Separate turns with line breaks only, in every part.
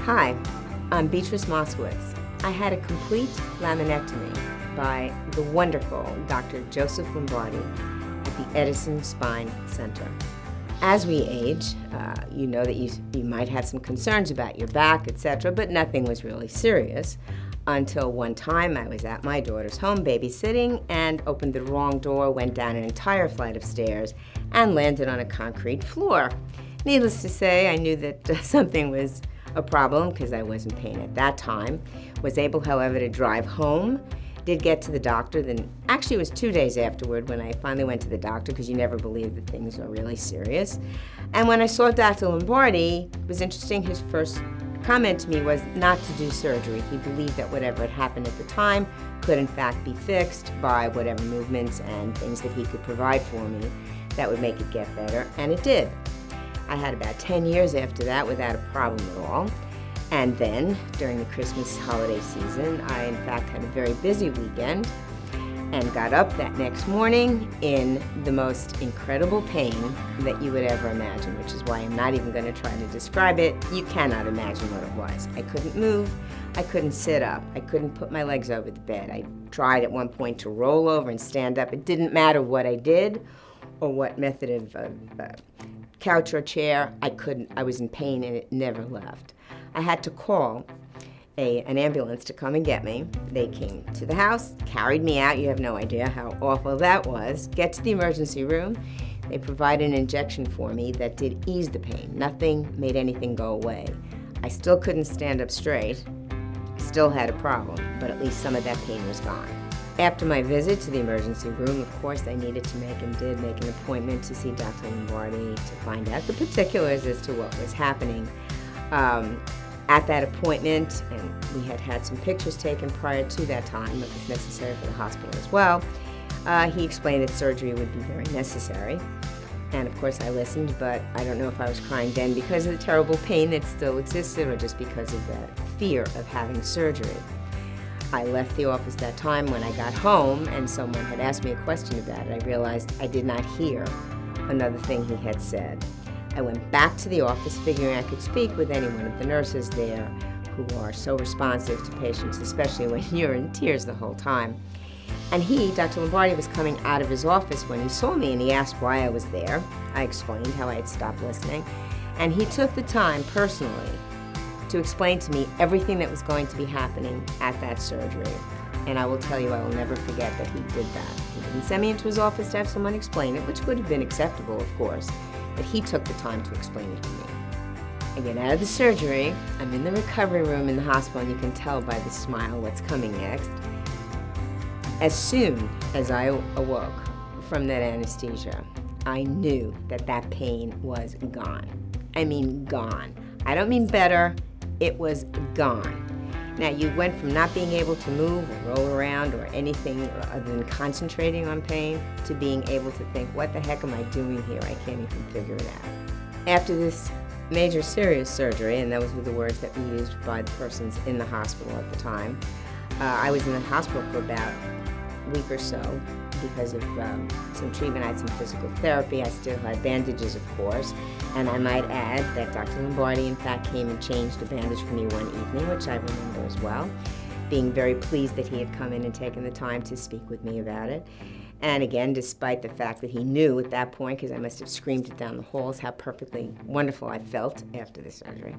Hi, I'm Beatrice. I had a complete laminectomy by the wonderful Dr. Joseph Lombardi at the Edison Spine Center. As we age, you know that you might have some concerns about your back, etc., but nothing was really serious until one time I was at my daughter's home babysitting and opened the wrong door, went down an entire flight of stairs, and landed on a concrete floor. Needless to say, I knew that something was a problem because I was in pain at that time. Was able, however, to drive home. Did get to the doctor, then actually it was 2 days afterward when I finally went to the doctor, because you never believe that things are really serious. And when I saw Dr. Lombardi, it was interesting, his first comment to me was not to do surgery. He believed that whatever had happened at the time could in fact be fixed by whatever movements and things that he could provide for me that would make it get better, and it did. I had about 10 years after that without a problem at all. And then, during the Christmas holiday season, I in fact had a very busy weekend and got up that next morning in the most incredible pain that you would ever imagine, which is why I'm not even going to try to describe it. You cannot imagine what it was. I couldn't move. I couldn't sit up. I couldn't put my legs over the bed. I tried at one point to roll over and stand up. It didn't matter what I did or what method of couch or chair. I couldn't. I was in pain and it never left. I had to call an ambulance to come and get me. They came to the house, carried me out. You have no idea how awful that was. Get to the emergency room. They provided an injection for me that did ease the pain. Nothing made anything go away. I still couldn't stand up straight. Still had a problem, but at least some of that pain was gone. After my visit to the emergency room, of course, I needed to make an appointment to see Dr. Lombardi to find out the particulars as to what was happening. At that appointment, and we had had some pictures taken prior to that time that was necessary for the hospital as well, he explained that surgery would be very necessary. And of course I listened, but I don't know if I was crying then because of the terrible pain that still existed or just because of the fear of having surgery. I left the office that time. When I got home and someone had asked me a question about it, I realized I did not hear another thing he had said. I went back to the office figuring I could speak with any one of the nurses there who are so responsive to patients, especially when you're in tears the whole time. And Dr. Lombardi, was coming out of his office when he saw me and he asked why I was there. I explained how I had stopped listening. And he took the time personally to explain to me everything that was going to be happening at that surgery. And I will tell you, I will never forget that he did that. He didn't send me into his office to have someone explain it, which would have been acceptable, of course, but he took the time to explain it to me. I get out of the surgery, I'm in the recovery room in the hospital, and you can tell by the smile what's coming next. As soon as I awoke from that anesthesia, I knew that that pain was gone. I mean gone. I don't mean better, it was gone. Now, you went from not being able to move or roll around or anything other than concentrating on pain to being able to think, what the heck am I doing here? I can't even figure it out. After this major serious surgery, and those were the words that were used by the persons in the hospital at the time, I was in the hospital for about a week or so because of some treatment. I had some physical therapy. I still had bandages, of course. And I might add that Dr. Lombardi, in fact, came and changed a bandage for me one evening, which I remember as well, being very pleased that he had come in and taken the time to speak with me about it. And again, despite the fact that he knew at that point, because I must have screamed it down the halls, how perfectly wonderful I felt after the surgery.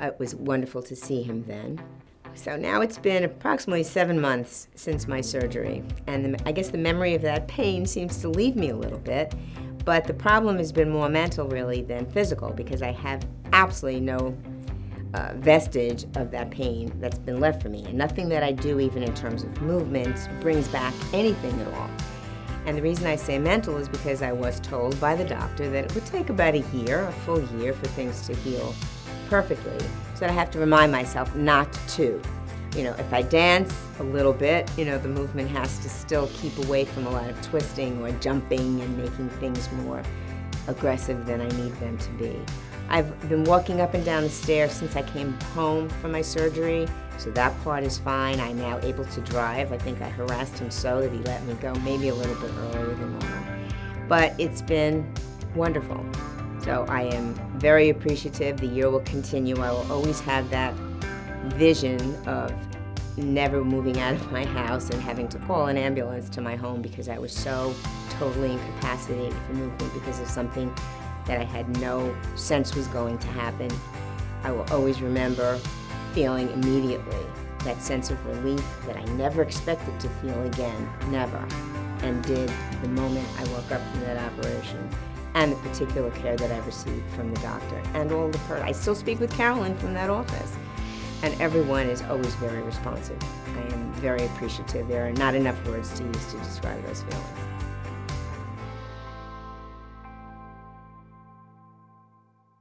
It was wonderful to see him then. So now it's been approximately 7 months since my surgery, and I guess the memory of that pain seems to leave me a little bit, but the problem has been more mental, really, than physical, because I have absolutely no vestige of that pain that's been left for me, and nothing that I do, even in terms of movements, brings back anything at all. And the reason I say mental is because I was told by the doctor that it would take about a full year, for things to heal perfectly. So I have to remind myself not to. If I dance a little bit, the movement has to still keep away from a lot of twisting or jumping and making things more aggressive than I need them to be. I've been walking up and down the stairs since I came home from my surgery, so that part is fine. I'm now able to drive. I think I harassed him so that he let me go maybe a little bit earlier than normal. But it's been wonderful. So I am very appreciative. The year will continue. I will always have that vision of never moving out of my house and having to call an ambulance to my home because I was so totally incapacitated for movement because of something that I had no sense was going to happen. I will always remember feeling immediately that sense of relief that I never expected to feel again, never, and did the moment I woke up from that operation, and the particular care that I received from the doctor, and all the I still speak with Carolyn from that office, and everyone is always very responsive. I am very appreciative. There are not enough words to use to describe those feelings.